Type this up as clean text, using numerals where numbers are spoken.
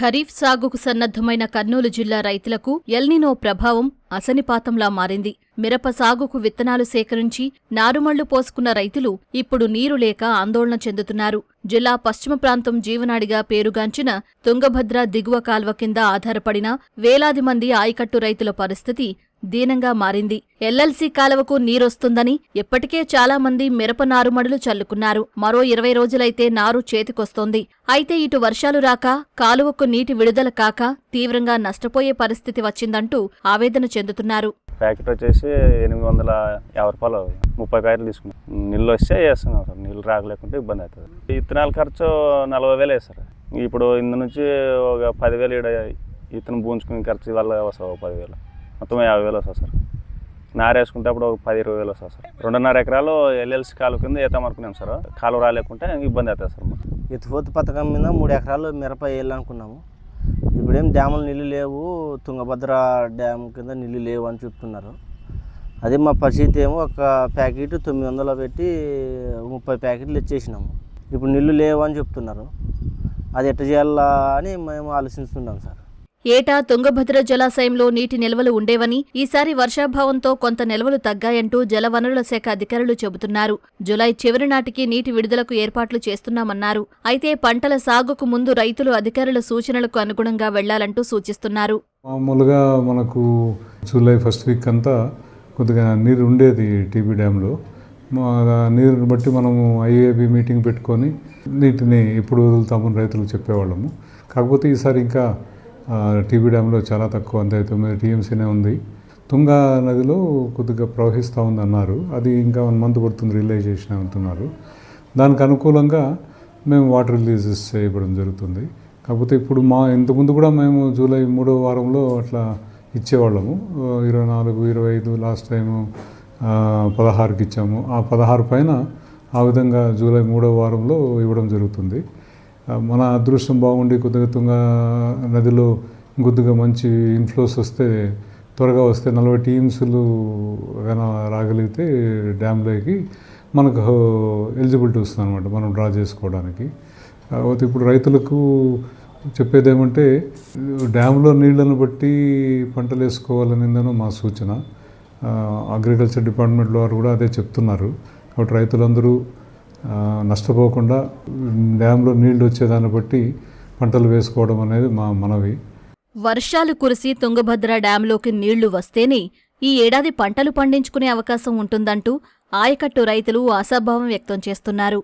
ఖరీఫ్ సాగుకు సన్నద్ధమైన కర్నూలు జిల్లా రైతులకు ఎల్నినో ప్రభావం అసనిపాతంలా మారింది. మిరప సాగుకు విత్తనాలు సేకరించి నారుమళ్లు పోసుకున్న రైతులు ఇప్పుడు నీరు లేక ఆందోళన చెందుతున్నారు. జిల్లా పశ్చిమ ప్రాంతం జీవనాడిగా పేరుగాంచిన తుంగభద్ర దిగువ కాల్వ కింద ఆధారపడిన వేలాది మంది ఆయకట్టు రైతుల పరిస్థితి దీనంగా మారింది. ఎల్ఎల్సీ కాలువకు నీరొస్తుందని ఇప్పటికే చాలా మంది మిరప నారుమడులు చల్లుకున్నారు. మరో 20 రోజులైతే నారు చేతికొస్తోంది. అయితే ఇటు వర్షాలు రాక కాలువకు నీటి విడుదల కాక తీవ్రంగా నష్టపోయే పరిస్థితి వచ్చిందంటూ ఆవేదన చెందుతున్నారు. ప్యాకెట్ వచ్చేసి 850 రూపాయలు 30 ప్యాకెట్లు తీసుకున్నాం. నీళ్ళు వస్తే వేస్తున్నాం సార్, నీళ్ళు రాకలేకుంటే ఇబ్బంది అవుతుంది. విత్తనాల ఖర్చు 40,000 వేస్తారు. ఇప్పుడు ఇందు నుంచి ఒక 10,000 విత్తనం పూంచుకునే ఖర్చు వల్ల వస్తుంది. 10,000 మొత్తం 50,000 వస్తుంది సార్. నారేసుకుంటే అప్పుడు ఒక 10-20,000 వస్తుంది సార్. 2.5 ఎకరాలు ఎల్ఎల్సి కాలువ కింద ఏతాం అనుకున్నాం సార్. కాలువ రాలేకుంటే ఇబ్బంది అవుతుంది సార్. ఎత్తిపోతు పథకం మీద 3 ఎకరాలు మిరప వేయాలనుకున్నాము. ఇప్పుడేం డ్యాములు నీళ్ళు లేవు, తుంగభద్ర డ్యామ్ కింద నీళ్ళు లేవు అని చెప్తున్నారు. అదే మా పరిస్థితి ఏమో ఒక ప్యాకెట్ 900 పెట్టి 30 ప్యాకెట్లు ఇచ్చేసినాము. ఇప్పుడు నీళ్ళు లేవు అని చెప్తున్నారు. అది ఎట్ట చేయాలా అని మేము ఆలోచిస్తున్నాం సార్. ఏటా తుంగభద్ర జలాశయంలో నీటి నిల్వలు ఉండేవని, ఈసారి వర్షాభావంతో కొంత నిల్వలు తగ్గాయంటూ జలవనరుల శాఖ అధికారులు చెబుతున్నారు. జులై చివరి నాటికి నీటి విడుదలకు ఏర్పాట్లు చేస్తున్నామన్నారు. అయితే పంటల సాగుకు ముందు రైతులు అధికారుల సూచనలకు అనుగుణంగా వెళ్లాలంటూ సూచిస్తున్నారు. మామూలుగా మనకు జూలై ఫస్ట్ వీక్ అంతా కొద్దిగా నీరు ఉండేది టీబీ డ్యాంలో. నీరుని బట్టి మనము ఐఏబీ మీటింగ్ పెట్టుకొని నీటిని ఎప్పుడు వదులుతామని రైతులకు చెప్పేవాళ్ళము. కాకపోతే ఈసారి ఇంకా టీబీ డ్యాంలో చాలా తక్కువ, అంతే 9 టీఎంసీనే ఉంది. తుంగా నదిలో కొద్దిగా ప్రవహిస్తూ ఉంది అన్నారు. అది ఇంకా 1 మంత్ పడుతుంది రియలైజేషన్ అంటున్నారు. దానికి అనుకూలంగా మేము వాటర్ రిలీజెస్ చేయడం జరుగుతుంది. కాకపోతే ఇప్పుడు ఇంతకుముందు కూడా మేము జూలై 3వ వారంలో అట్లా ఇచ్చేవాళ్ళము. 24, 25 లాస్ట్ టైము 16కి ఇచ్చాము. ఆ 16 పైన ఆ విధంగా జూలై 3వ వారంలో ఇవ్వడం జరుగుతుంది. మన అదృష్టం బాగుండి కొద్దిగా తుంగా నదిలో కొద్దిగా మంచి ఇన్ఫ్లోస్ వస్తే, త్వరగా వస్తే 40 టీమ్స్లు కానీ రాగలిగితే డ్యామ్లోకి మనకు ఎలిజిబిలిటీ వస్తుంది అనమాట, మనం డ్రా చేసుకోవడానికి. కాకపోతే ఇప్పుడు రైతులకు చెప్పేది ఏమంటే, డ్యామ్లో నీళ్లను బట్టి పంటలు వేసుకోవాలనిందనో మా సూచన. అగ్రికల్చర్ డిపార్ట్మెంట్లో వారు కూడా అదే చెప్తున్నారు. కాబట్టి రైతులందరూ నష్టపోకుండా డ్యాంలో నీళ్లు వచ్చేదాన్ని బట్టి పంటలు వేసుకోవడం అనేది మా మనవి. వర్షాలు కురిసి తుంగభద్ర డ్యాంలోకి నీళ్లు వస్తేనే ఈ ఏడాది పంటలు పండించుకునే అవకాశం ఉంటుందంటూ ఆయకట్టు రైతులు ఆశాభావం వ్యక్తం చేస్తున్నారు.